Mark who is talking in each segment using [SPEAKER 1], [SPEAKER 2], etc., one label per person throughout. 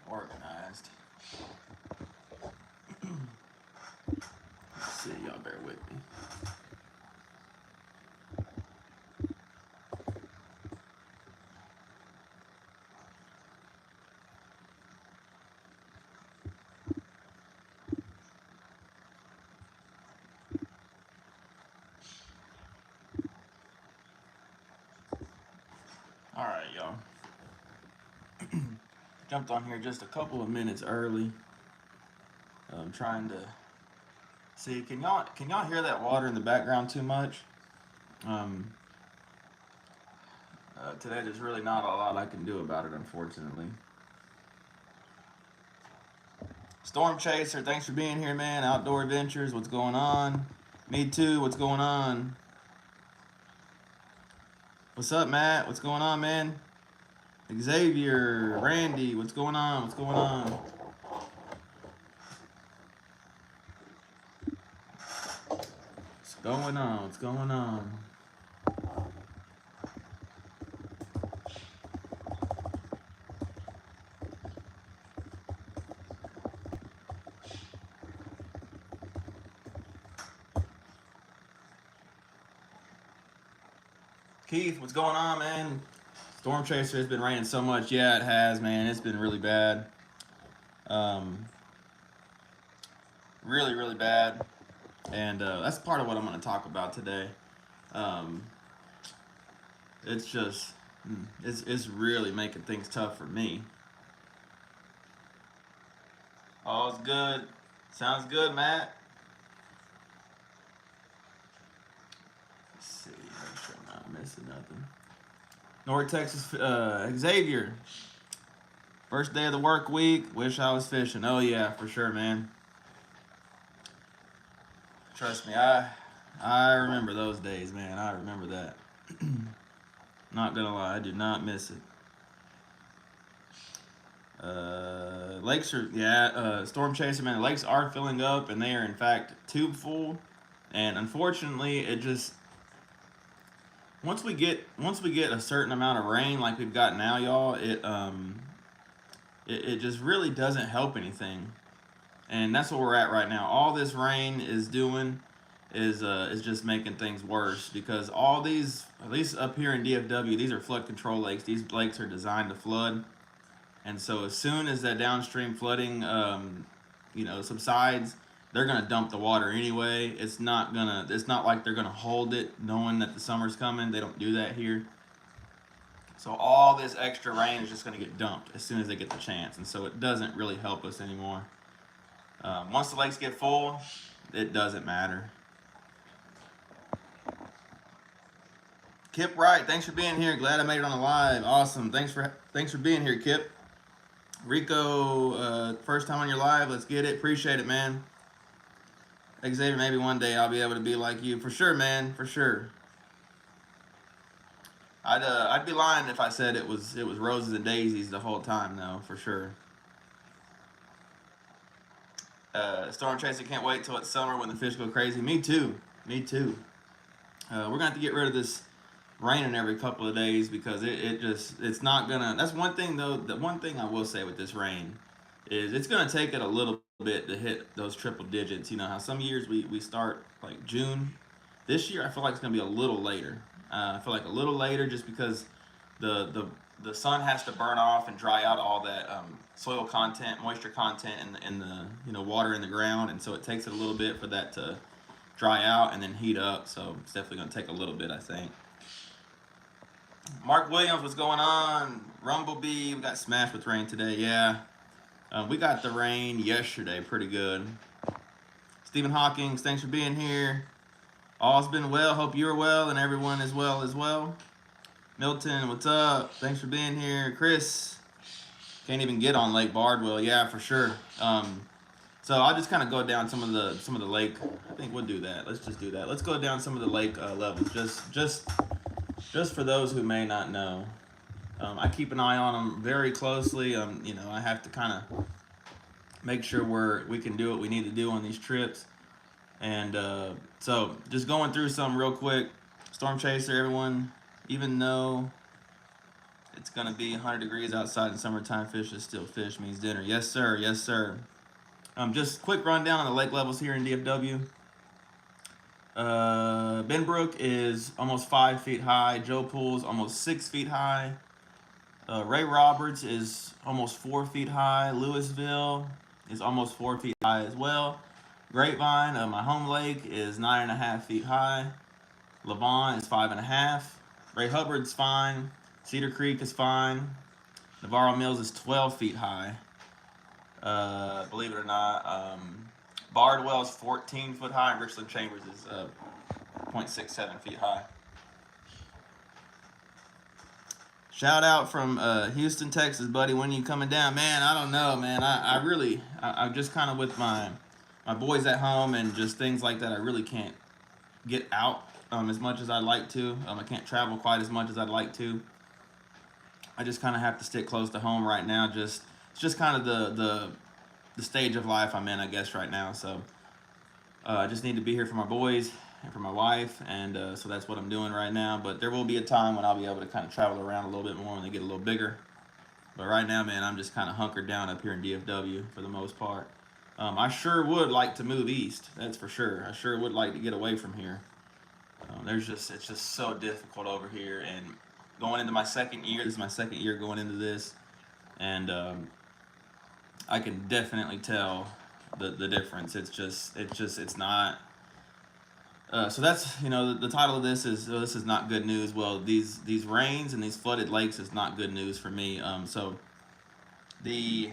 [SPEAKER 1] organized. Let's see, y'all bear with me. All right, y'all. Jumped on here just a couple of minutes early. I'm trying to see. Can y'all hear that water in the background too much? Um, Today there's really not a lot I can do about it, unfortunately. Storm Chaser, thanks for being here, man. Outdoor Adventures, what's going on? Me too, what's going on? What's up, Matt? What's going on, man? Xavier, Randy, what's going on? What's going on? What's going on? What's going on? Keith, what's going on, man? Storm Chaser has been raining so much. Yeah, it has, man. It's been really bad. Um, really, really bad. And that's part of what I'm going to talk about today. Um, it's just, it's really making things tough for me. Oh, it's good. Sounds good, Matt. Let's see, make sure I'm not missing nothing. North Texas, Xavier. First day of the work week. Wish I was fishing. Oh yeah, for sure, man. Trust me, I remember those days, man. I remember that. Not gonna lie, I did not miss it. Lakes are Storm Chaser, man. The lakes are filling up, and they are in fact tube full. And unfortunately, it just once we get a certain amount of rain like we've got now, y'all, it just really doesn't help anything. And that's what we're at right now. All this rain is doing is just making things worse because all these, at least up here in DFW, these are flood control lakes. These lakes are designed to flood, and so as soon as that downstream flooding, subsides, they're gonna dump the water anyway. It's not gonna. It's not like they're gonna hold it, knowing that the summer's coming. They don't do that here. So all this extra rain is just gonna get dumped as soon as they get the chance, and so it doesn't really help us anymore. Once the lakes get full, it doesn't matter. Kip Wright, thanks for being here. Glad I made it on the live. Awesome. Thanks for being here, Kip. Rico, first time on your live. Let's get it. Appreciate it, man. Xavier, maybe one day I'll be able to be like you. For sure, man. For sure. I'd be lying if I said it was roses and daisies the whole time, though. For sure. Storm Chaser can't wait till it's summer when the fish go crazy. Me too. Me too. We're gonna have to get rid of this raining every couple of days because it's not gonna. That's one thing though. The one thing I will say with this rain is it's gonna take it a little bit to hit those triple digits. You know how some years we start like June. This year I feel like it's gonna be a little later. I feel like a little later just because the the the sun has to burn off and dry out all that soil content, moisture content, in the water in the ground, and so it takes it a little bit for that to dry out and then heat up. So it's definitely gonna take a little bit, I think. Mark Williams, what's going on? Rumblebee, we got smashed with rain today. Yeah, we got the rain yesterday, pretty good. Stephen Hawkins, thanks for being here. All's been well. Hope you're well and everyone is well as well. Milton, what's up? Thanks for being here. Chris, can't even get on Lake Bardwell. Yeah, for sure. So I'll just kind of go down some of the lake. I think we'll do that. Let's just do that. Let's go down some of the lake levels, just for those who may not know. I keep an eye on them very closely. I have to kind of make sure we can do what we need to do on these trips. And so just going through some real quick. Storm Chaser, everyone, even though it's going to be 100 degrees outside in summertime. Fish is still fish, means dinner. Yes, sir. Yes, sir. Just quick rundown on the lake levels here in DFW. Benbrook is almost 5 feet high. Joe Pool's almost 6 feet high. Ray Roberts is almost 4 feet high. Louisville is almost 4 feet high as well. Grapevine, my home lake, is 9.5 feet high. Lavon is 5.5. Ray Hubbard's fine. Cedar Creek is fine. Navarro Mills is 12 feet high. Believe it or not, Bardwell is 14 foot high. And Richland Chambers is 0.67 feet high. Shout out from Houston, Texas, buddy. When you coming down? Man, I don't know, man. I'm just kind of with my boys at home and just things like that. I really can't get out as much as I'd like to. I can't travel quite as much as I'd like to. I just kind of have to stick close to home right now. It's just kind of the stage of life I'm in, I guess, right now. So I just need to be here for my boys and for my wife, and so that's what I'm doing right now. But there will be a time when I'll be able to kind of travel around a little bit more when they get a little bigger. But right now, man, I'm just kind of hunkered down up here in DFW for the most part. I sure would like to move east, that's for sure. I sure would like to get away from here. It's just so difficult over here, and going into my second year, this is my second year going into this, and I can definitely tell the difference. It's not. So that's, the title of this is not good news. Well, these rains and these flooded lakes is not good news for me. So the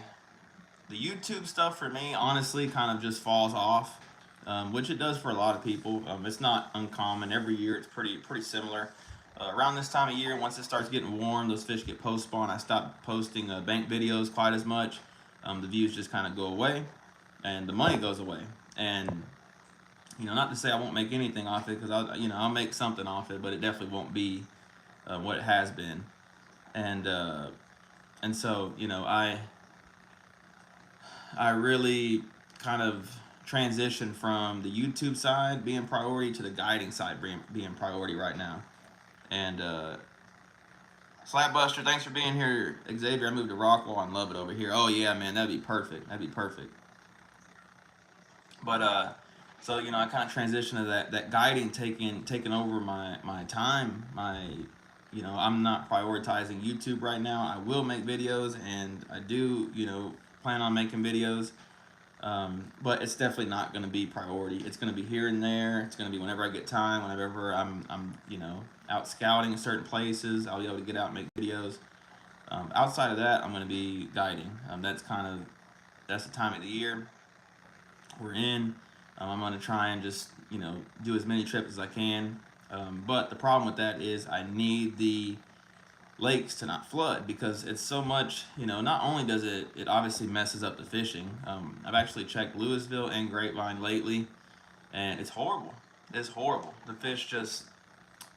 [SPEAKER 1] YouTube stuff for me, honestly, kind of just falls off, which it does for a lot of people. It's not uncommon. Every year it's pretty similar. Around this time of year, once it starts getting warm, those fish get post-spawn. I stop posting bank videos quite as much. The views just kind of go away, and the money goes away. And not to say I won't make anything off it, because I'll make something off it, but it definitely won't be what it has been. And so I really kind of transitioned from the YouTube side being priority to the guiding side being priority right now. And Slapbuster, thanks for being here. Xavier, I moved to Rockwall and love it over here. Oh yeah, man, that'd be perfect. But so I kind of transitioned to that guiding taking over my time. I'm not prioritizing YouTube right now. I will make videos, and I do plan on making videos. But it's definitely not going to be priority. It's going to be here and there. It's going to be whenever I get time, whenever I'm out scouting in certain places, I'll be able to get out and make videos. Outside of that, I'm going to be guiding. That's the time of the year we're in. I'm going to try and just do as many trips as I can. But the problem with that is I need the lakes to not flood, because it's so much, not only does it obviously messes up the fishing. I've actually checked Louisville and Grapevine lately, and it's horrible. It's horrible. The fish just,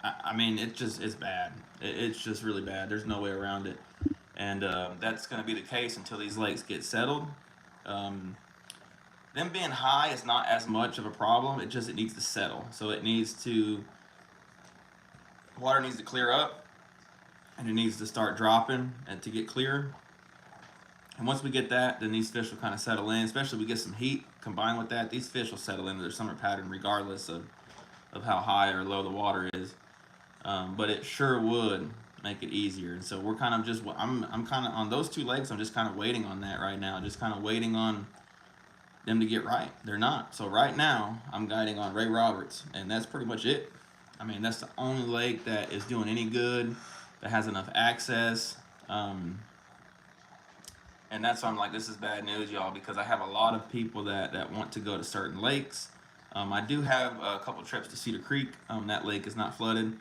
[SPEAKER 1] it's bad. It's just really bad. There's no way around it. And that's going to be the case until these lakes get settled. Them being high is not as much of a problem. It needs to settle. So water needs to clear up, and it needs to start dropping and to get clearer. And once we get that, then these fish will kind of settle in. Especially if we get some heat combined with that, these fish will settle into their summer pattern regardless of how high or low the water is. But it sure would make it easier. And so we're kind of I'm kind of on those two lakes. I'm just kind of waiting on that right now. Just kind of waiting on them to get right. They're not. So right now I'm guiding on Ray Roberts, and that's pretty much it. That's the only lake that is doing any good, that has enough access. And that's why I'm like, this is bad news, y'all, because I have a lot of people that want to go to certain lakes. I do have a couple trips to Cedar Creek. That lake is not flooded.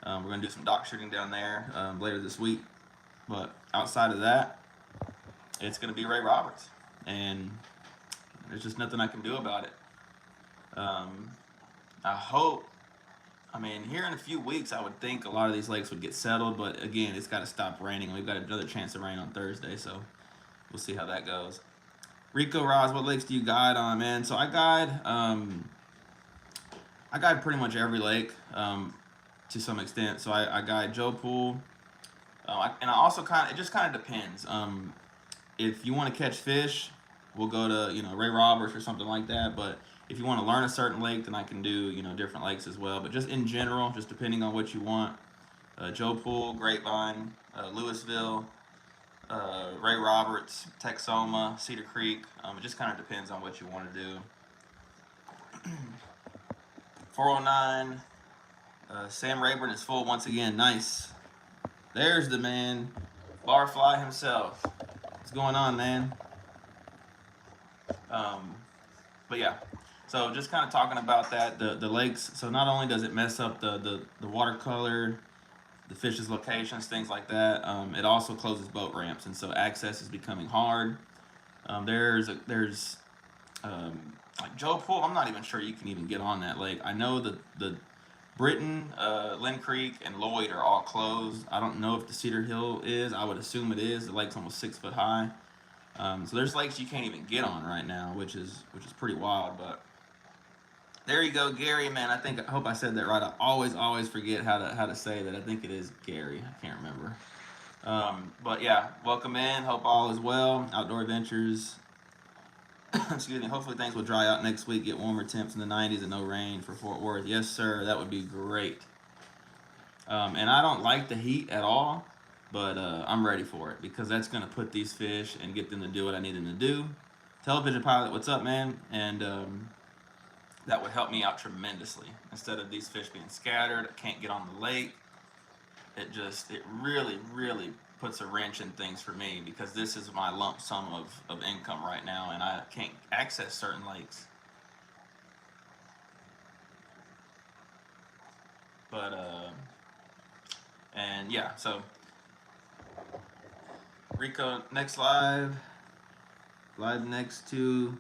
[SPEAKER 1] We're going to do some dock shooting down there later this week. But outside of that, it's going to be Ray Roberts. And there's just nothing I can do about it. I hope, here in a few weeks, I would think a lot of these lakes would get settled. But again, it's got to stop raining. We've got another chance of rain on Thursday, so we'll see how that goes. Rico Roz, what lakes do you guide on, man? So I guide pretty much every lake to some extent. So I guide Joe Pool, And I also it just kind of depends. If you want to catch fish, we'll go to, Ray Roberts or something like that. But if you want to learn a certain lake, then I can do, different lakes as well. But just in general, just depending on what you want, Joe Pool, Grapevine, Louisville, Ray Roberts, Texoma, Cedar Creek. It just kind of depends on what you want to do. 409. Sam Rayburn is full once again. Nice. There's the man, Barfly himself. What's going on, man? But yeah, so just kind of talking about that, the lakes. So not only does it mess up the watercolor, the fish's locations, things like that, it also closes boat ramps, and so access is becoming hard. There's like Joe Pool. I'm not even sure you can even get on that lake. I know the Britton, Lynn Creek, and Lloyd are all closed. I don't know if the Cedar Hill is. I would assume it is. The lake's almost 6 foot high. So there's lakes you can't even get on right now, which is pretty wild. But there you go, Gary, man. I hope I said that right. I always forget how to say that. I think it is Gary. I can't remember. But yeah, welcome in. Hope all is well. Outdoor Adventures. Excuse me. Hopefully things will dry out next week. Get warmer temps in the 90s and no rain for Fort Worth. Yes, sir. That would be great. And I don't like the heat at all, but I'm ready for it because that's going to put these fish and get them to do what I need them to do. Television Pilot, what's up, man? And that would help me out tremendously. Instead of these fish being scattered, I can't get on the lake. It really puts a wrench in things for me because this is my lump sum of income right now, and I can't access certain lakes. But and yeah, so Rico, next live next to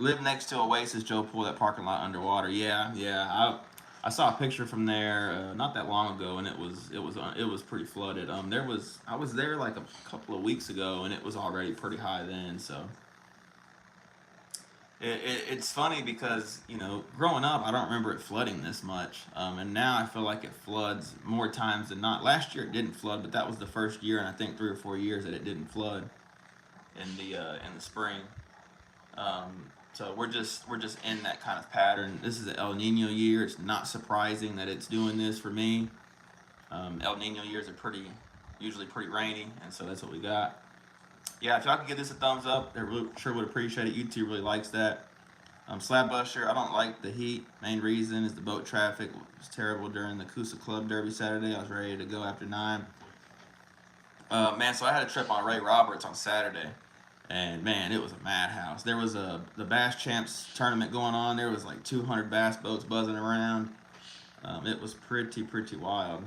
[SPEAKER 1] Oasis Joe Pool, that parking lot underwater. Yeah. I saw a picture from there not that long ago, and it was pretty flooded. I was there like a couple of weeks ago, and it was already pretty high then. So it's funny because growing up, I don't remember it flooding this much, and now I feel like it floods more times than not. Last year it didn't flood, but that was the first year in I think 3 or 4 years that it didn't flood in the spring. So we're just in that kind of pattern. This is an El Nino year. It's not surprising that it's doing this for me. El Nino years are usually pretty rainy, and so that's what we got. Yeah, if y'all could give this a thumbs up, I really sure would appreciate it. YouTube really likes that. Slab Buster, I don't like the heat. Main reason is the boat traffic was terrible during the Coosa Club Derby Saturday. I was ready to go after 9. Man, so I had a trip on Ray Roberts on Saturday. And man, it was a madhouse. There was the Bass Champs tournament going on. There was like 200 bass boats buzzing around. It was pretty wild.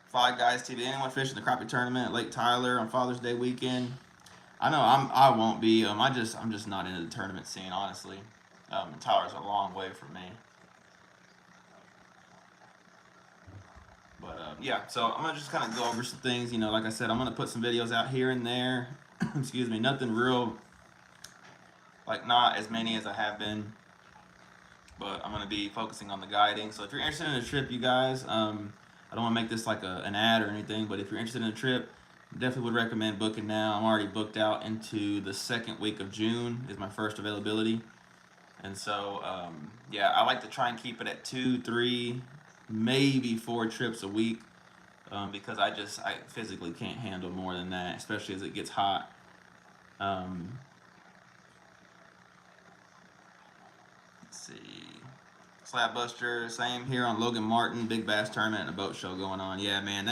[SPEAKER 1] Five Guys TV. Anyone fishing the crappie tournament at Lake Tyler on Father's Day weekend? I know I won't be. I'm just not into the tournament scene, honestly. Tyler's a long way from me. But yeah, so I'm gonna just kind of go over some things. Like I said, I'm gonna put some videos out here and there. Excuse me, nothing real, like not as many as I have been. But I'm gonna be focusing on the guiding. So if you're interested in a trip, you guys, I don't want to make this like an ad or anything. But if you're interested in a trip, definitely would recommend booking now. I'm already booked out into the second week of June is my first availability. And so yeah, I like to try and keep it at 2, 3. Maybe 4 trips a week because I physically can't handle more than that, especially as it gets hot. Let's see. Slab Buster, same here on Logan Martin, big bass tournament and a boat show going on. Yeah, man,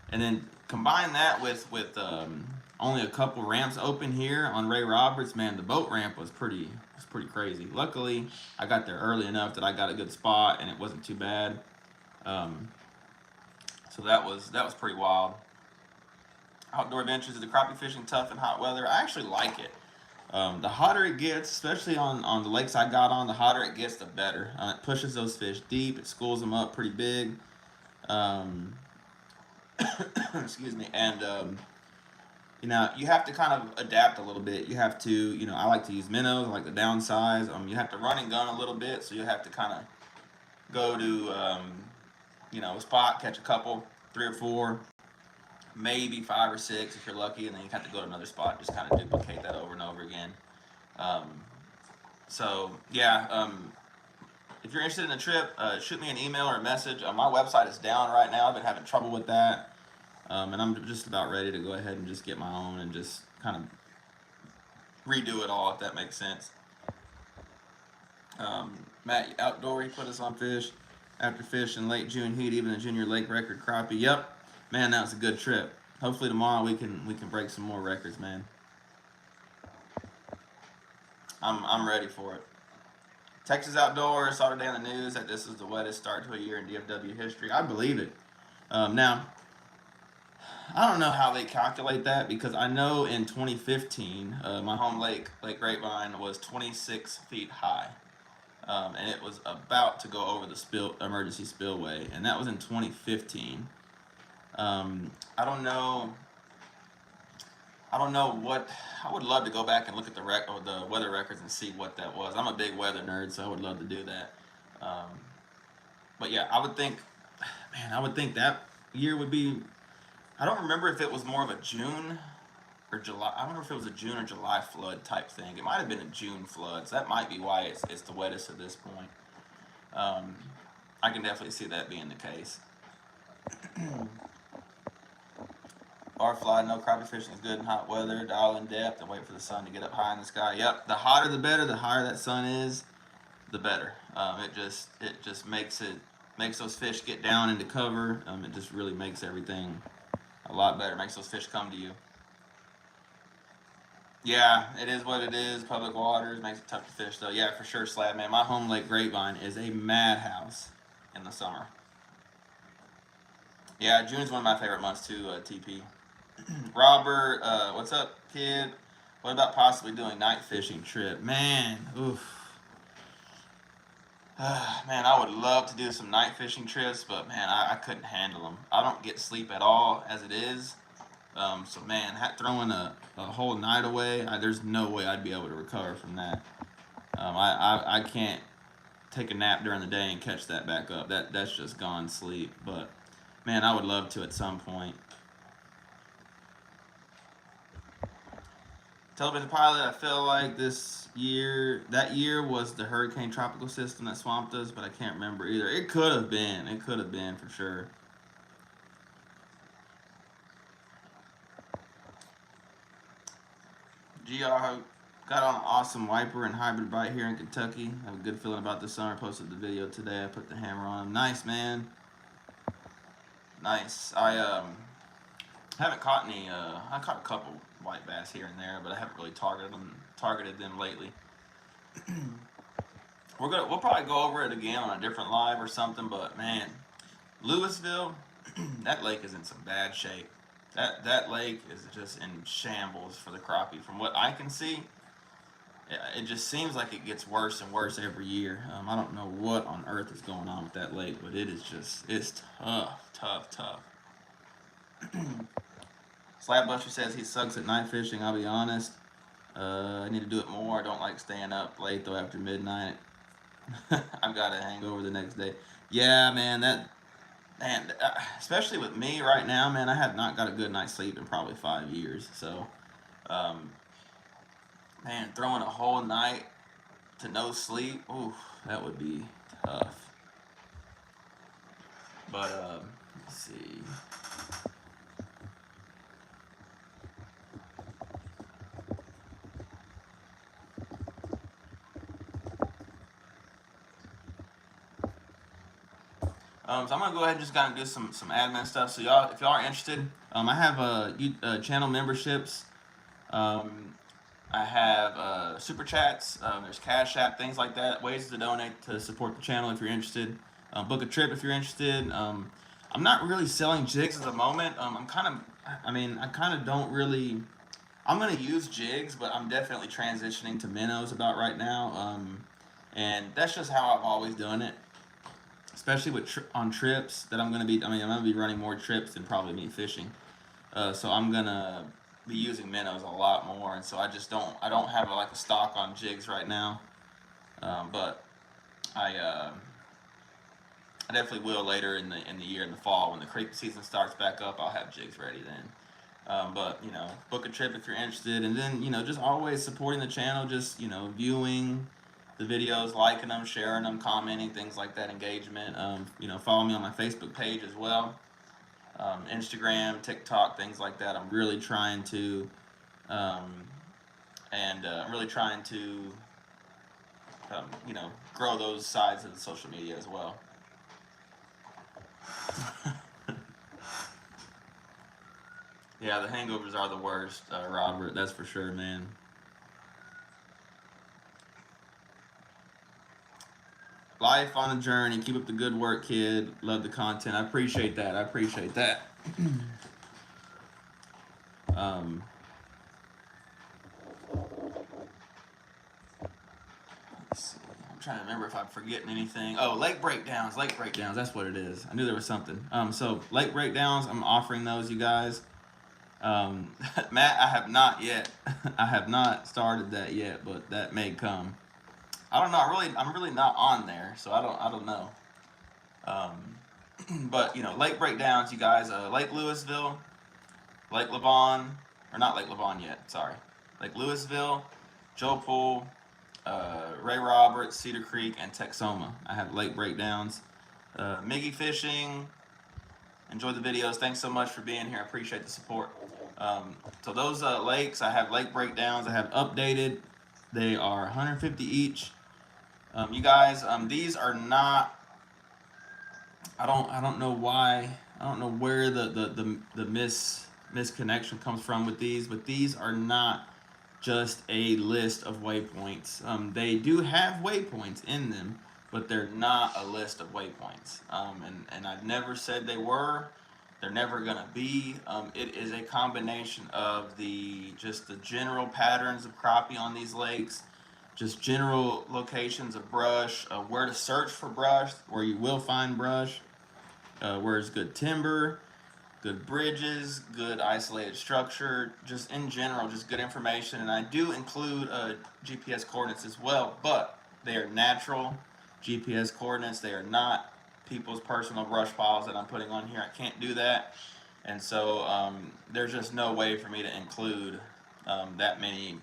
[SPEAKER 1] and then combine that with only a couple ramps open here on Ray Roberts. Man, the boat ramp was pretty crazy. Luckily, I got there early enough that I got a good spot and it wasn't too bad. So that was pretty wild. Outdoor Adventures, is the crappie fishing tough in hot weather? I actually like it. The hotter it gets, especially on the lakes I got on, the hotter it gets, the better. It pushes those fish deep. It schools them up pretty big. Excuse me. And you have to kind of adapt a little bit. You have to, I like to use minnows, I like to downsize. You have to run and gun a little bit, so you have to kind of go to a spot, catch a couple, 3 or 4, maybe 5 or 6 if you're lucky, and then you have to go to another spot, just kind of duplicate that over and over again. Um, so yeah, if you're interested in a trip, shoot me an email or a message. My website is down right now. I've been having trouble with that, and I'm just about ready to go ahead and just get my own and just kind of redo it all, if that makes sense. Matt Outdoor, he put us on fish. After fish in late June heat, even the junior lake record crappie. Yep, man, that was a good trip. Hopefully tomorrow we can break some more records, man. I'm ready for it. Texas Outdoors saw today on the news that this is the wettest start to a year in DFW history. I believe it. Now, I don't know how they calculate that, because I know in 2015, my home lake, Lake Grapevine, was 26 feet high. And it was about to go over the emergency spillway, and that was in 2015. I don't know. I don't know what. I would love to go back and look at the weather records and see what that was. I'm a big weather nerd, so I would love to do that. Um, but yeah, I would think, man, I would think that year would be. I don't remember if it was more of a June or July. I don't know if it was a June or July flood type thing. It might have been a June flood, so that might be why it's the wettest at this point. I can definitely see that being the case. Bar fly, no crappie fishing is good in hot weather. Dial in depth and wait for the sun to get up high in the sky. Yep, the hotter the better. The higher that sun is, the better. It just makes those fish get down into cover. It just really makes everything a lot better. Makes those fish come to you. Yeah, it is what it is. Public waters makes it tough to fish, though. Yeah, for sure, Slab, man. My home lake Grapevine is a madhouse in the summer. Yeah, June is one of my favorite months too. TP. Robert, what's up, kid? What about possibly doing night fishing trip? Man, oof. Man, I would love to do some night fishing trips, but man, I couldn't handle them. I don't get sleep at all as it is. So man, throwing a whole night away, there's no way I'd be able to recover from that. I can't take a nap during the day and catch that back up. That's just gone sleep. But man, I would love to at some point. Television pilot, I feel like that year was the hurricane tropical system that swamped us, but I can't remember either. It could have been. It could have been for sure. GR got on an awesome wiper and hybrid bite here in Kentucky. I have a good feeling about this summer. I posted the video today. I put the hammer on him. Nice, man. Nice. I haven't caught any. I caught a couple white bass here and there, but I haven't really targeted them lately. We'll probably go over it again on a different live or something. But man, Louisville, that lake is in some bad shape. That lake is just in shambles for the crappie. From what I can see, it just seems like it gets worse and worse every year. I don't know what on earth is going on with that lake, but it's tough. Slabbuster says he sucks at night fishing. I'll be honest. I need to do it more. I don't like staying up late though after midnight. I've got a hangover the next day. Yeah, man, especially with me right now, man, I have not got a good night's sleep in probably 5 years. So, man, throwing a whole night to no sleep, ooh, that would be tough. But let's see. So I'm gonna go ahead and just kind of do some admin stuff. So y'all, if y'all are interested, I have channel memberships. I have super chats. There's Cash App, things like that. Ways to donate to support the channel if you're interested. Book a trip if you're interested. I'm not really selling jigs at the moment. I kind of don't really. I'm gonna use jigs, but I'm definitely transitioning to minnows about right now. And that's just how I've always done it. Especially on trips that I'm gonna be. I'm gonna be running more trips than probably me fishing. So I'm gonna be using minnows a lot more, and so I don't have like a stock on jigs right now. But I I definitely will later in the year, in the fall, when the creep season starts back up. I'll have jigs ready then. But you know, book a trip if you're interested, and then you know, just always supporting the channel. Just you know, viewing the videos, liking them, sharing them, commenting, things like that. Engagement. You know, follow me on my Facebook page as well. Instagram, TikTok, things like that. I'm really trying to, um, I'm really trying to, you know, grow those sides of the social media as well. Yeah, the hangovers are the worst, Robert. That's for sure, man. Life on the journey. Keep up the good work, kid. Love the content. I appreciate that. I appreciate that. Um, let's see. I'm trying to remember if I'm forgetting anything. Oh, lake breakdowns. Lake breakdowns. That's what it is. I knew there was something. So lake breakdowns. I'm offering those, you guys. Matt, I have not yet. I have not started that yet, but that may come. I don't know. I'm really not on there, so I don't know. But you know, lake breakdowns, you guys. Lake Louisville, Lake Lavon, or not Lake Lavon yet. Sorry, Lake Louisville, Joe Pool, Ray Roberts, Cedar Creek, and Texoma. I have lake breakdowns. Miggy Fishing. Enjoy the videos. Thanks so much for being here. I appreciate the support. So those lakes, I have lake breakdowns. I have updated. They are 150 each. You guys, these are not. I don't know why. I don't know where the misconnection comes from with these, but these are not just a list of waypoints. They do have waypoints in them, but they're not a list of waypoints. And I've never said they were. They're never gonna be. It is a combination of just the general patterns of crappie on these lakes, just general locations of brush, where to search for brush, where you will find brush, where there's good timber, good bridges, good isolated structure, just in general, just good information. And I do include GPS coordinates as well, but they are natural GPS coordinates. They are not people's personal brush piles that I'm putting on here. I can't do that. And so there's just no way for me to include that many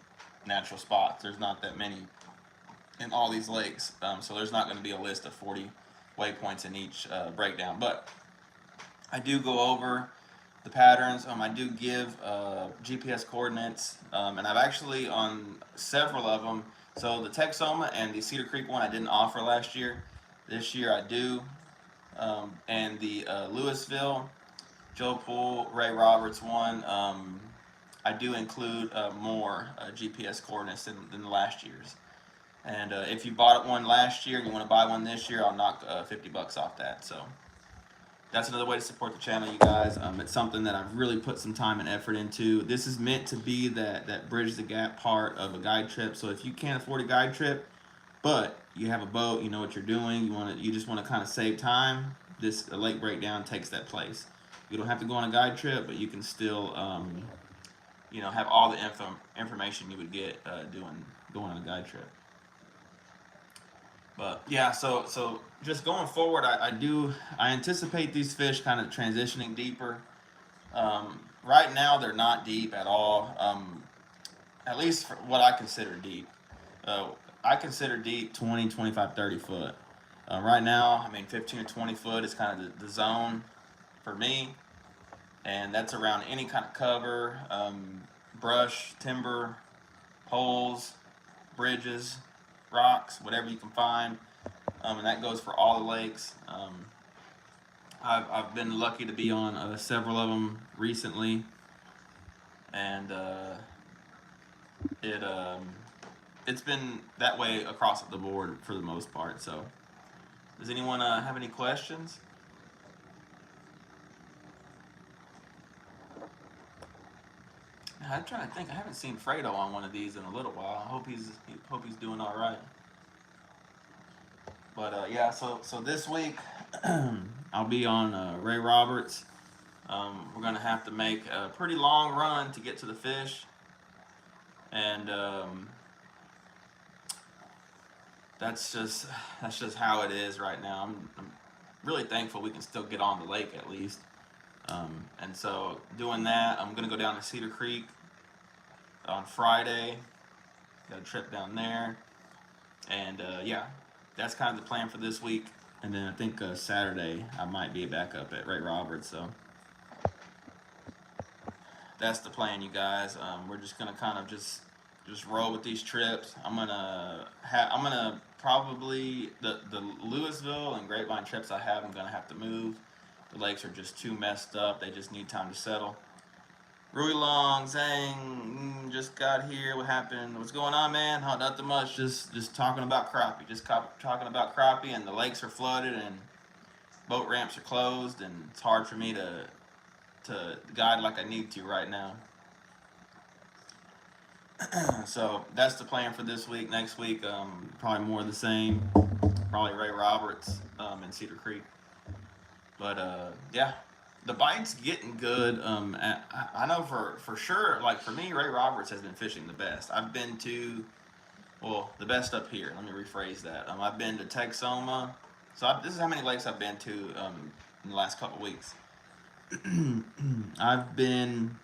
[SPEAKER 1] natural spots. There's not that many in all these lakes. So there's not going to be a list of 40 waypoints in each breakdown. But I do go over the patterns. I do give GPS coordinates, and I've actually on several of them. So the Texoma and the Cedar Creek one I didn't offer last year. This year I do. And the Louisville, Joe Pool, Ray Roberts one, I do include more GPS coordinates than the last year's. And if you bought one last year and you want to buy one this year, I'll knock $50 off that. So that's another way to support the channel, you guys. It's something that I've really put some time and effort into. This is meant to be that bridge the gap part of a guide trip. So if you can't afford a guide trip, but you have a boat, you know what you're doing, you just want to kind of save time, this lake breakdown takes that place. You don't have to go on a guide trip, but you can still, you know, have all the information you would get going on a guide trip. But yeah, so just going forward, I anticipate these fish kind of transitioning deeper. Right now, they're not deep at all. At least for what I consider deep. I consider deep 20, 25, 30 foot. Right now, I mean, 15 or 20 foot is kind of the zone for me. And that's around any kind of cover, brush, timber, holes, bridges, rocks, whatever you can find. And that goes for all the lakes. I've been lucky to be on several of them recently. And it's been that way across the board for the most part. So, does anyone have any questions? I'm trying to think. I haven't seen Fredo on one of these in a little while. I hope he's doing all right. But yeah, so this week I'll be on Ray Roberts. We're gonna have to make a pretty long run to get to the fish, and that's just how it is right now. really thankful we can still get on the lake at least. And so doing that, I'm gonna go down to Cedar Creek on Friday. Got a trip down there, and yeah, that's kind of the plan for this week. And then I think Saturday I might be back up at Ray Roberts. So that's the plan, you guys. We're just gonna kind of just roll with these trips. I'm gonna probably the Louisville and Grapevine trips I have. I'm gonna have to move. The lakes are just too messed up. They just need time to settle. Rui Long, Zhang, just got here. What happened? What's going on, man? Oh, nothing much. Just talking about crappie. Just talking about crappie, and the lakes are flooded, and boat ramps are closed, and it's hard for me to guide like I need to right now. So that's the plan for this week. Next week, probably more of the same. Probably Ray Roberts in Cedar Creek. But yeah, the bite's getting good. I know for sure. Like for me, Ray Roberts has been fishing the best. I've been to, well, the best up here. Let me rephrase that. I've been to Texoma. So this is how many lakes I've been to in the last couple weeks. I've been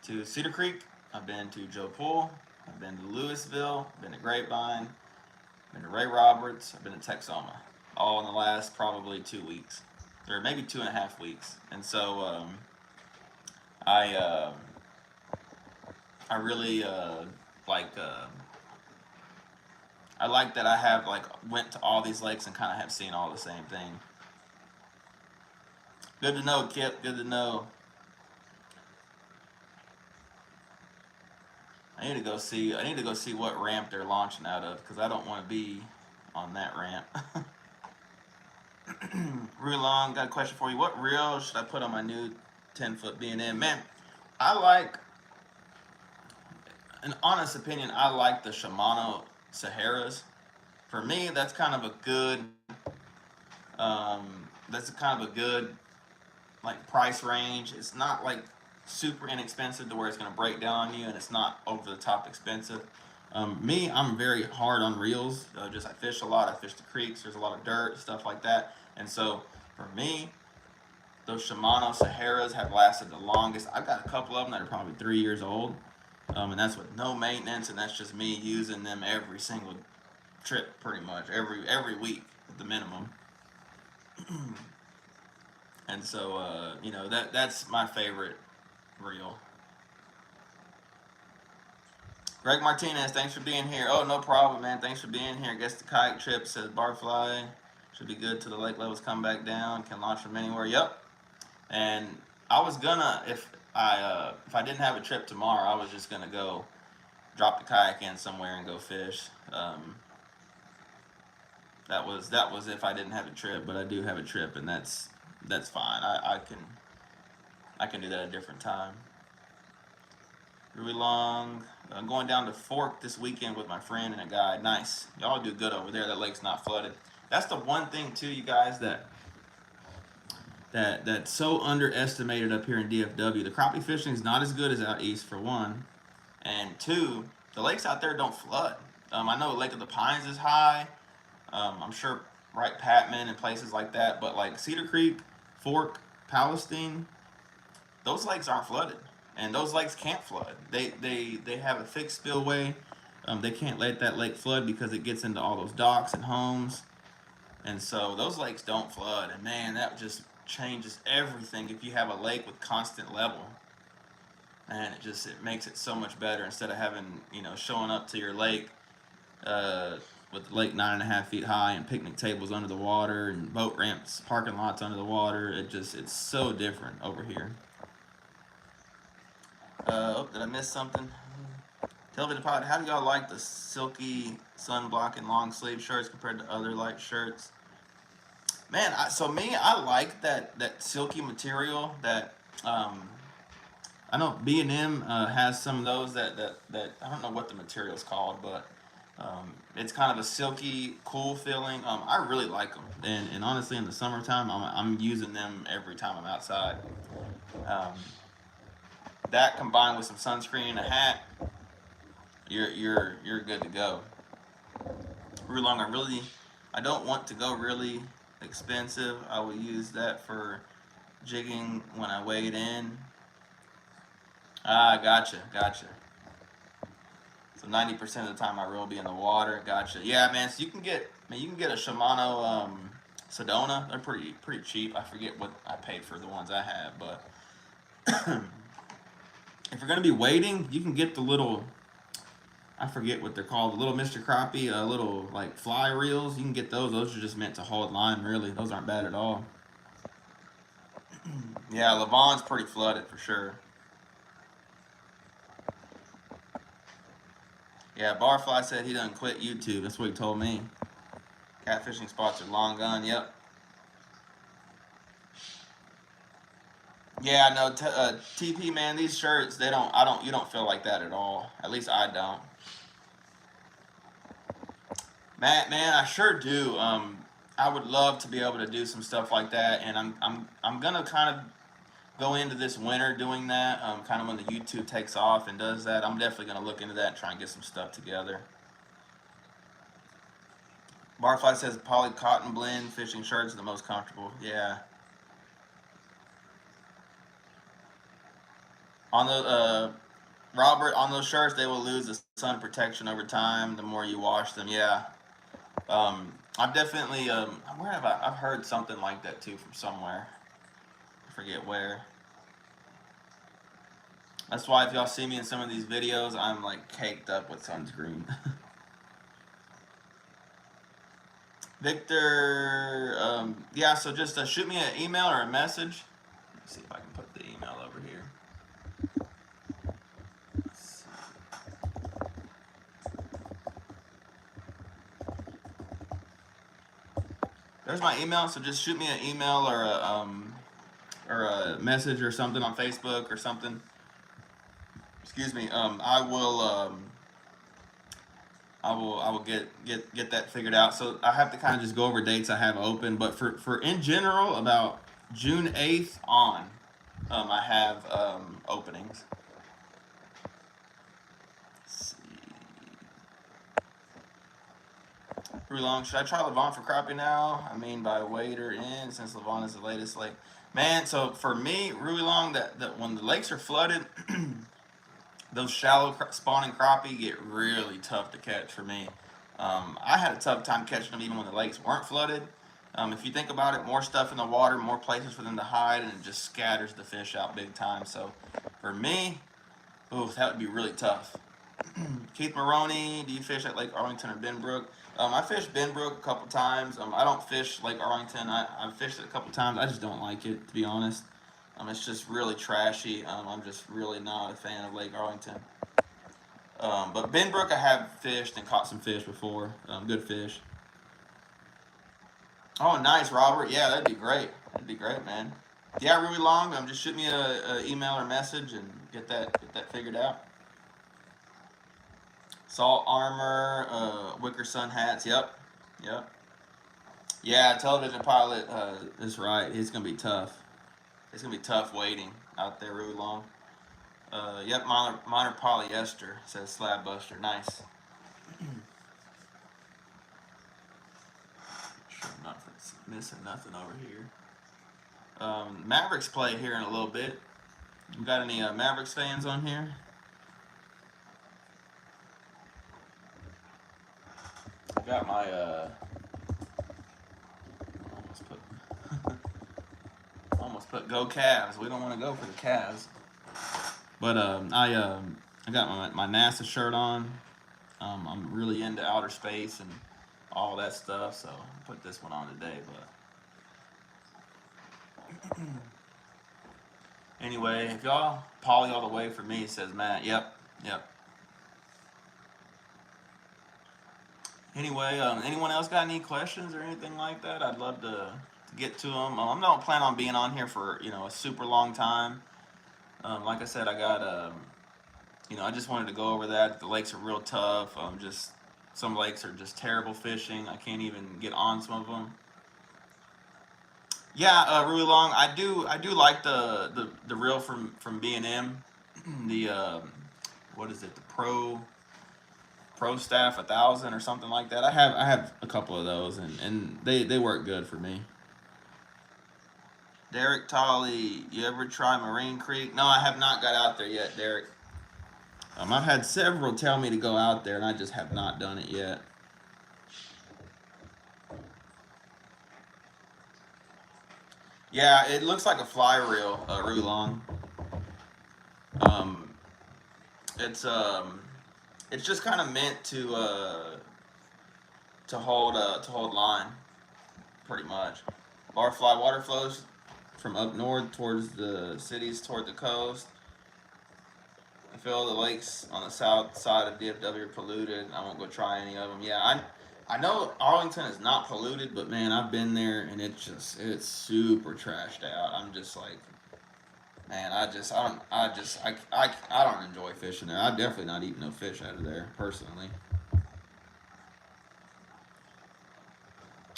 [SPEAKER 1] to Cedar Creek. I've been to Joe Pool. I've been to Louisville. I've been to Grapevine. I've been to Ray Roberts. I've been to Texoma. All in the last probably 2 weeks, or maybe 2.5 weeks. And so I really like. I like that I have went to all these lakes and kind of have seen all the same thing. Good to know, Kip. Good to know. I need to go see what ramp they're launching out of, because I don't want to be on that ramp. Real Long, got a question for you. What reel should I put on my new 10-foot B&M? Man, I like, an honest opinion, I like the Shimano Saharas. For me, that's kind of a good, like price range. It's not like super inexpensive to where it's going to break down on you, and it's not over the top expensive. Me, I'm very hard on reels. I fish a lot. I fish the creeks. There's a lot of dirt, stuff like that. And so for me, those Shimano Saharas have lasted the longest. I've got a couple of them that are probably 3 years old. And that's with no maintenance, and that's just me using them every single trip, pretty much every week at the minimum. And so that's my favorite reel. Greg Martinez, thanks for being here. Oh, no problem, man. Thanks for being here. I guess the kayak trip, says Barfly, should be good till the lake levels come back down. Can launch from anywhere. Yep. And I was gonna, if I didn't have a trip tomorrow, I was just gonna go drop the kayak in somewhere and go fish. That was if I didn't have a trip, but I do have a trip, and that's fine. I can do that at a different time. Really long. I'm going down to Fork this weekend with my friend and a guide. Nice. Y'all do good over there. That lake's not flooded. That's the one thing too, you guys, that's so underestimated up here in DFW. The crappie fishing is not as good as out east, for one, and two, the lakes out there don't flood. I know Lake of the Pines is high. I'm sure Wright Patman and places like that, but like Cedar Creek, Fork, Palestine, those lakes aren't flooded, and those lakes can't flood. They have a fixed spillway. They can't let that lake flood because it gets into all those docks and homes, and so those lakes don't flood. And man, that just changes everything if you have a lake with constant level. And it makes it so much better, instead of having, showing up to your lake with the lake 9.5 feet high and picnic tables under the water and boat ramps, parking lots under the water. It's so different over here. Did I miss something? Television Pod, how do y'all like the silky sunblock and long sleeve shirts compared to other light shirts? Man, I like that silky material that, I know B&M has some of those that I don't know what the material is called, but it's kind of a silky, cool feeling. I really like them, and honestly, in the summertime, I'm using them every time I'm outside. That combined with some sunscreen and a hat, you're good to go. Real long, I don't want to go really expensive. I will use that for jigging when I wade in. Ah, gotcha. So 90% of the time I reel will be in the water. Gotcha. Yeah, man. So you can get a Shimano Sedona. They're pretty cheap. I forget what I paid for the ones I have, but if you're gonna be wading, you can get the little, I forget what they're called, the little Mr. Crappie, little like fly reels. You can get those. Those are just meant to hold line, really. Those aren't bad at all. Yeah, Levon's pretty flooded for sure. Yeah, Barfly said he done quit YouTube. That's what he told me. Catfishing spots are long gone. Yep. Yeah, no, TP, man, these shirts, you don't feel like that at all. At least I don't. Matt, man, I sure do. I would love to be able to do some stuff like that, and I'm gonna kind of go into this winter doing that. Kind of when the YouTube takes off and does that, I'm definitely gonna look into that and try and get some stuff together. Barfly says poly cotton blend fishing shirts are the most comfortable. Yeah. On the Robert, on those shirts, they will lose the sun protection over time. The more you wash them, yeah. I've definitely where have I've heard something like that too from somewhere. I forget where. That's why if y'all see me in some of these videos, I'm like caked up with sunscreen. Victor, yeah, so just shoot me an email or a message. Let's see if I can put the email over here. There's my email, so just shoot me an email or a message or something on Facebook or something. Excuse me. I will get that figured out. So I have to kind of just go over dates I have open, but for in general about June 8th on, I have openings. Let's see. Pretty long. Should I try Levon for crappie now? I mean, by wader in, since Levon is the latest lake. Man, so for me, really long, that when the lakes are flooded, those shallow spawning crappie get really tough to catch for me. I had a tough time catching them even when the lakes weren't flooded. If you think about it, more stuff in the water, more places for them to hide, and it just scatters the fish out big time. So for me, oof, that would be really tough. Keith Maroney, do you fish at Lake Arlington or Benbrook? I fished Benbrook a couple times. I don't fish Lake Arlington. I've fished it a couple times. I just don't like it, to be honest. It's just really trashy. I'm just really not a fan of Lake Arlington. But Benbrook I have fished and caught some fish before. Good fish. Oh, nice, Robert. Yeah, that'd be great. That'd be great, man. Yeah, really long. Just shoot me a email or message and get that figured out. Salt armor, wicker sun hats. Yep. Yeah, television pilot is right. It's gonna be tough. It's gonna be tough waiting out there really long. Yep, minor polyester, says Slab Buster. Nice. Sure I'm not missing nothing over here. Mavericks play here in a little bit. You got any Mavericks fans on here? I got my almost put go Cavs. We don't want to go for the Cavs. But I got my NASA shirt on. I'm really into outer space and all that stuff, so I put this one on today. But anyway, if y'all poly all the way for me, says Matt. Yep. Anyway, anyone else got any questions or anything like that? I'd love to get to them. I don't plan on being on here for a super long time. Like I said, I got I just wanted to go over that. The lakes are real tough. Just some lakes are just terrible fishing. I can't even get on some of them. Yeah, really long. I do like the reel from B&M. The what is it? The Pro Staff 1000 or something like that. I have a couple of those, and they work good for me. Derek Tolley, you ever try Marine Creek? No, I have not got out there yet, Derek. I've had several tell me to go out there, and I just have not done it yet. Yeah, it looks like a fly reel, Rulon. Um, it's just kind of meant to hold line, pretty much. Barfly water flows from up north towards the cities, toward the coast. I feel the lakes on the south side of DFW are polluted. I won't go try any of them. Yeah, I know Arlington is not polluted, but man, I've been there and it's super trashed out. I'm just like, man, I don't enjoy fishing there. I'm definitely not eating no fish out of there personally.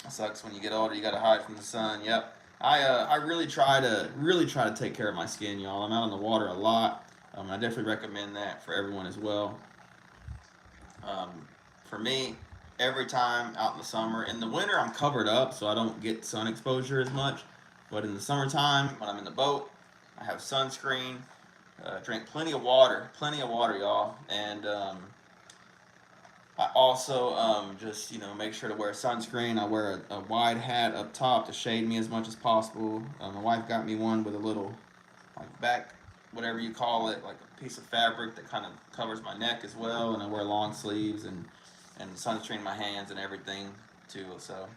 [SPEAKER 1] It sucks when you get older. You got to hide from the sun. Yep. I really try to take care of my skin, y'all. I'm out on the water a lot. I definitely recommend that for everyone as well. Um, for me, every time out in the summer, in the winter I'm covered up so I don't get sun exposure as much. But in the summertime, when I'm in the boat, I have sunscreen. Drink plenty of water, y'all, and I also just make sure to wear sunscreen. I wear a wide hat up top to shade me as much as possible. My wife got me one with a little like back, whatever you call it, like a piece of fabric that kind of covers my neck as well. And I wear long sleeves and sunscreen my hands and everything too. So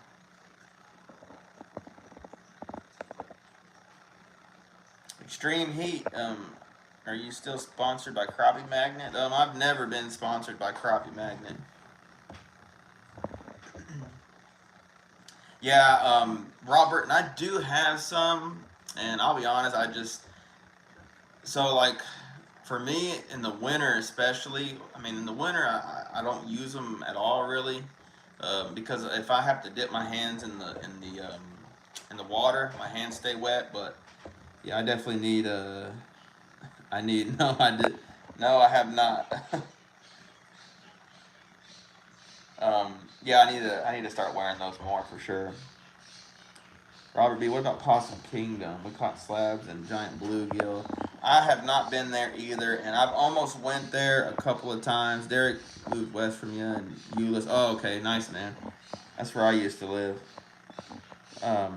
[SPEAKER 1] extreme heat. Are you still sponsored by Crappie Magnet? I've never been sponsored by Crappie Magnet. Yeah, Robert, and I do have some, and I'll be honest, so like, for me, in the winter especially, I mean, in the winter, I don't use them at all, really, because if I have to dip my hands in the water, my hands stay wet, but, yeah, I definitely need, no, no, I have not. Yeah, I need to start wearing those more for sure. Robert B, what about Possum Kingdom? We caught slabs and giant bluegill. I have not been there either, and I've almost went there a couple of times. Derek moved west from you and Euless. Oh, okay, nice, man. That's where I used to live. I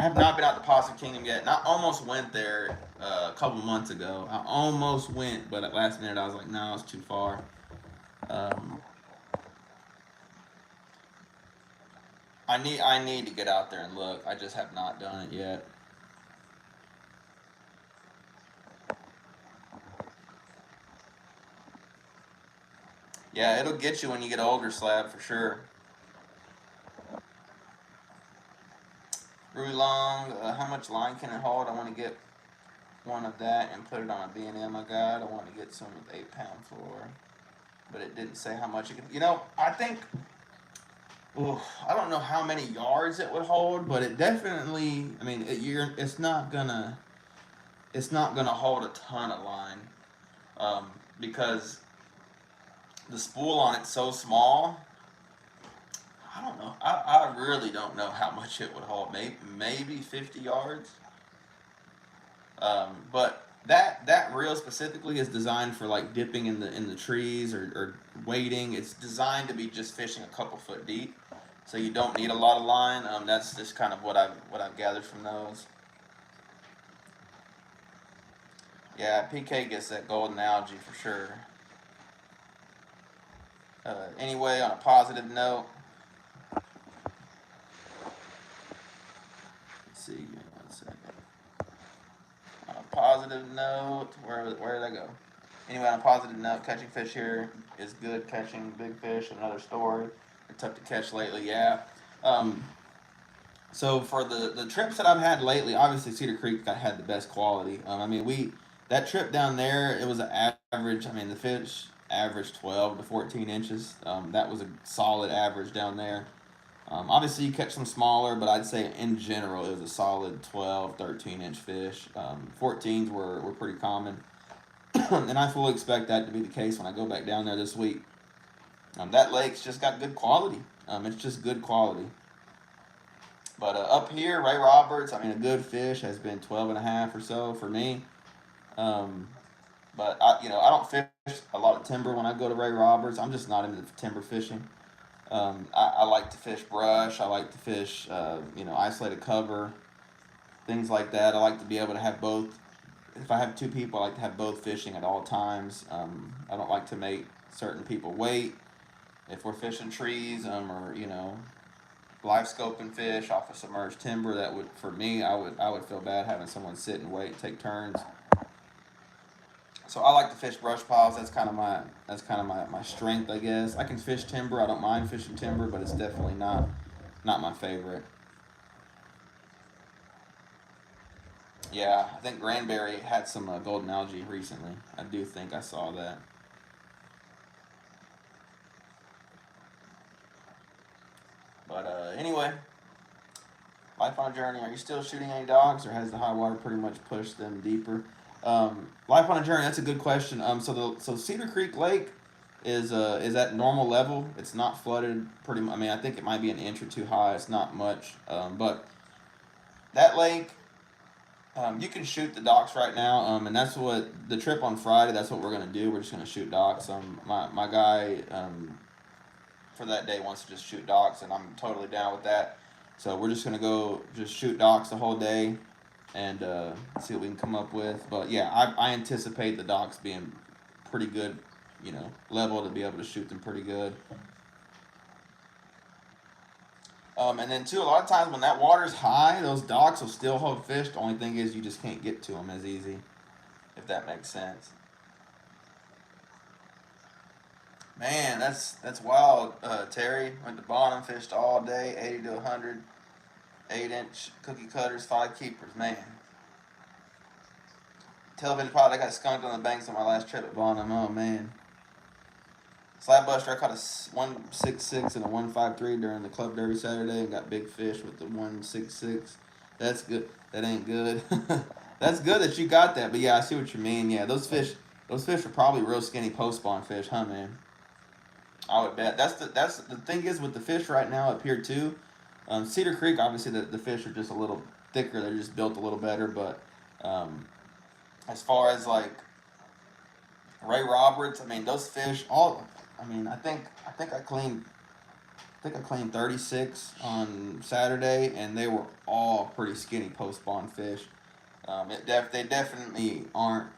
[SPEAKER 1] have not been out to Possum Kingdom yet, and I almost went there a couple months ago. I almost went, but at last minute I was like, no, it's too far. Um, I need to get out there and look. I just have not done it yet. Yeah, it'll get you when you get older, Slab, for sure. Rui Long, how much line can it hold? I want to get one of that and put it on a B&M I got. I want to get some with 8-pound fluoro, but it didn't say how much it could. I think, I don't know how many yards it would hold, but it definitely. I mean, it's not gonna hold a ton of line, because the spool on it's so small. I don't know. I really don't know how much it would hold. Maybe 50 yards. But that reel specifically is designed for like dipping in the trees or wading. It's designed to be just fishing a couple foot deep, so you don't need a lot of line. That's just kind of what I've gathered from those. Yeah, PK gets that golden algae for sure. Anyway, on a positive note, let's see. Give me one second. On a positive note, where did I go? Anyway, on a positive note, catching fish here is good. Catching big fish, another story. They're tough to catch lately, yeah. Um, so for the trips that I've had lately, obviously Cedar Creek had the best quality. I mean, that trip down there, it was an average. I mean, the fish averaged 12 to 14 inches. That was a solid average down there. Obviously, you catch some smaller, but I'd say in general, it was a solid 12, 13-inch fish. 14s were pretty common. And I fully expect that to be the case when I go back down there this week. That lake's just got good quality. It's just good quality. But up here, Ray Roberts, I mean, a good fish has been 12 and a half or so for me. Um, but I don't fish a lot of timber when I go to Ray Roberts. I'm just not into timber fishing. I like to fish brush. I like to fish, isolated cover, things like that. I like to be able to have both. If I have two people, I like to have both fishing at all times. I don't like to make certain people wait. If we're fishing trees, or live scoping fish off of submerged timber, that would, for me, I would feel bad having someone sit and wait and take turns. So I like to fish brush piles. That's kind of my strength, I guess. I can fish timber. I don't mind fishing timber, but it's definitely not my favorite. Yeah, I think Granbury had some golden algae recently. I do think I saw that. But anyway, life on a journey. Are you still shooting any dogs, or has the high water pretty much pushed them deeper? Life on a journey. That's a good question. So Cedar Creek Lake is at normal level. It's not flooded. I mean, I think it might be an inch or two high. It's not much. But that lake, you can shoot the docks right now. And that's what the trip on Friday. That's what we're gonna do. We're just gonna shoot docks. My guy for that day wants to just shoot docks, and I'm totally down with that. So we're just gonna go just shoot docks the whole day, and see what we can come up with. But yeah, I anticipate the docks being pretty good, level to be able to shoot them pretty good. And then too, a lot of times when that water's high, those docks will still hold fish. The only thing is you just can't get to them as easy, if that makes sense. Man, that's wild. Terry went to Bonham, fished all day, 80 to 100, 8-inch cookie cutters, 5 keepers. Man, television pod. I got skunked on the banks on my last trip at Bonham. Oh man, slab buster. I caught a 166 and a 153 during the club derby Saturday, and got big fish with the 166. That's good. That ain't good. That's good that you got that. But yeah, I see what you mean. Yeah, those fish are probably real skinny post spawn fish, huh, man? I would bet. That's the thing is with the fish right now up here too. Cedar Creek, obviously the fish are just a little thicker. They're just built a little better. But um, as far as like Ray Roberts, I mean those fish all. I mean I think I cleaned 36 on Saturday, and they were all pretty skinny post spawn fish. They definitely aren't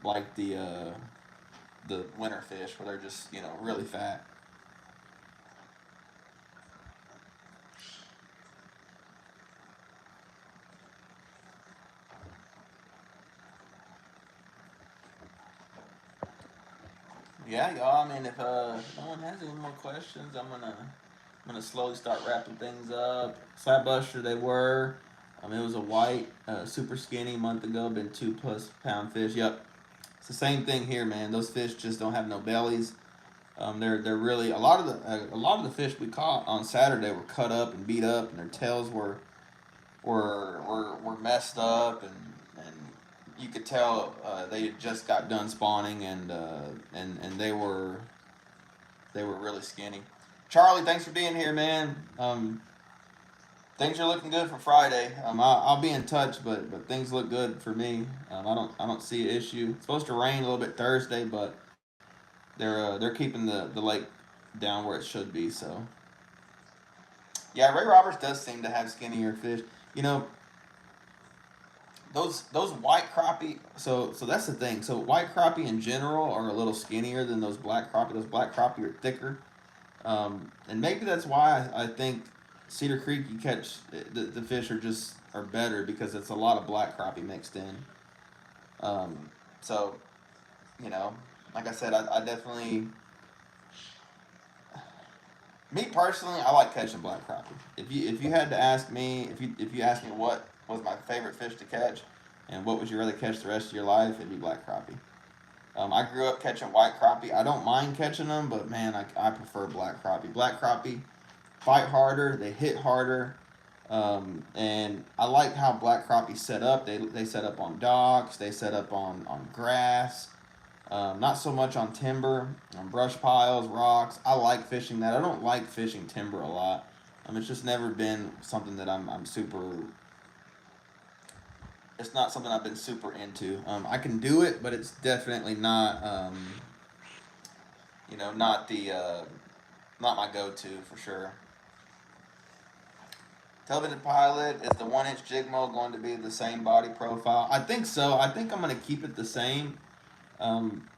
[SPEAKER 1] like the winter fish where they're just really fat. Yeah, y'all. I mean, if no one has any more questions, I'm gonna slowly start wrapping things up. Slab Buster, they were. It was a white, super skinny month ago. Been 2+ pound fish. Yep, it's the same thing here, man. Those fish just don't have no bellies. They're really a lot of the fish we caught on Saturday were cut up and beat up, and their tails were messed up, and you could tell they had just got done spawning, and they were really skinny. Charlie, thanks for being here, man. Things are looking good for Friday. I'll be in touch, but things look good for me. I don't see an issue. It's supposed to rain a little bit Thursday, but they're keeping the lake down where it should be. So yeah, Ray Roberts does seem to have skinnier fish. You know, those white crappie. So that's the thing. So white crappie in general are a little skinnier than those black crappie. Those black crappie are thicker, and maybe that's why I think Cedar Creek you catch the fish are better because it's a lot of black crappie mixed in. So you know, like I said, I definitely me personally, I like catching black crappie. If you had to ask me, if you asked me what was my favorite fish to catch, and what would you rather catch the rest of your life, it'd be black crappie. I grew up catching white crappie. I don't mind catching them, but man, I prefer black crappie. Black crappie fight harder, they hit harder, and I like how black crappie set up. They set up on docks, they set up on grass. Not so much on timber, on brush piles, rocks. I like fishing that. I don't like fishing timber a lot. It's just never been something that I'm super. It's not something I've been super into. I can do it, but it's definitely not. Not the not my go-to for sure. Television Pilot, is the 1-inch jig mold going to be the same body profile? I think so. I think I'm going to keep it the same. Um,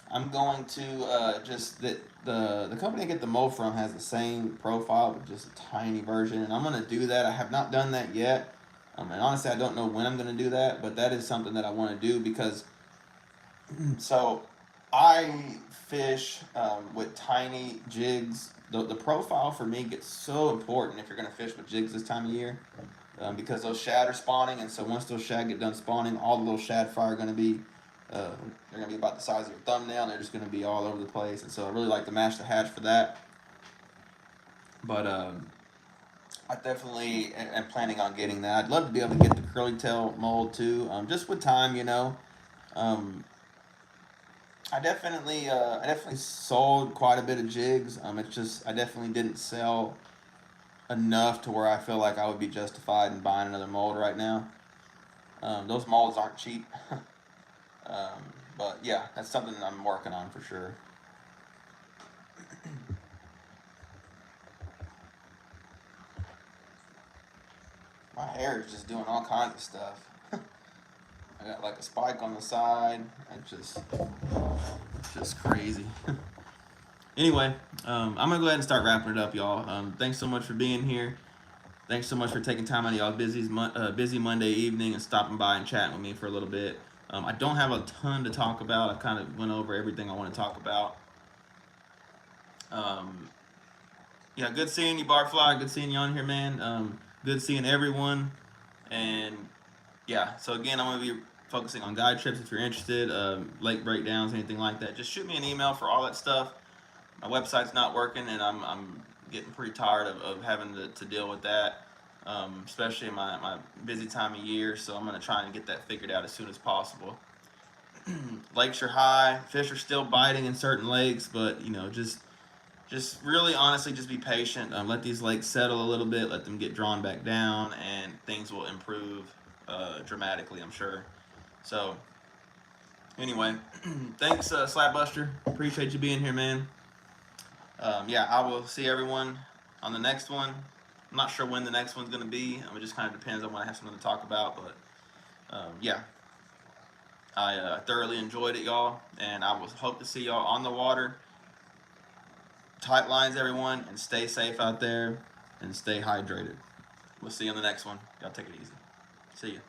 [SPEAKER 1] I'm going to just that the company I get the mold from has the same profile with just a tiny version, and I'm going to do that. I have not done that yet, and honestly, I don't know when I'm going to do that, but that is something that I want to do because so I fish with tiny jigs. The profile for me gets so important if you're going to fish with jigs this time of year because those shad are spawning, and so once those shad get done spawning, all the little shad fry are going to be they're going to be about the size of your thumbnail, and they're just going to be all over the place. And so I really like to mash the hatch for that. But I definitely am planning on getting that. I'd love to be able to get the curly tail mold too, just with time, you know. Um, I definitely sold quite a bit of jigs. It's just I definitely didn't sell enough to where I feel like I would be justified in buying another mold right now. Those molds aren't cheap, um, but yeah, that's something I'm working on for sure. My hair is just doing all kinds of stuff. I got like a spike on the side. It's just crazy. Anyway, I'm gonna go ahead and start wrapping it up, y'all. Thanks so much for being here. Thanks so much for taking time out of y'all's busy Monday evening and stopping by and chatting with me for a little bit. I don't have a ton to talk about. I kind of went over everything I want to talk about. Um, yeah, good seeing you, Barfly. Good seeing you on here, man. Good seeing everyone. And yeah, so again, I'm gonna be focusing on guide trips if you're interested, lake breakdowns, anything like that. Just shoot me an email for all that stuff. My website's not working, and I'm getting pretty tired of having to deal with that, especially in my busy time of year. So I'm gonna try and get that figured out as soon as possible. Lakes are high, fish are still biting in certain lakes, but just really honestly just be patient. Let these lakes settle a little bit, let them get drawn back down, and things will improve dramatically, I'm sure. So anyway, thanks, Slapbuster. Appreciate you being here, man. Yeah, I will see everyone on the next one. I'm not sure when the next one's going to be. It just kind of depends on when I have something to talk about. But yeah, I thoroughly enjoyed it, y'all. And I will hope to see y'all on the water. Tight lines, everyone, and stay safe out there and stay hydrated. We'll see you on the next one. Y'all take it easy. See ya.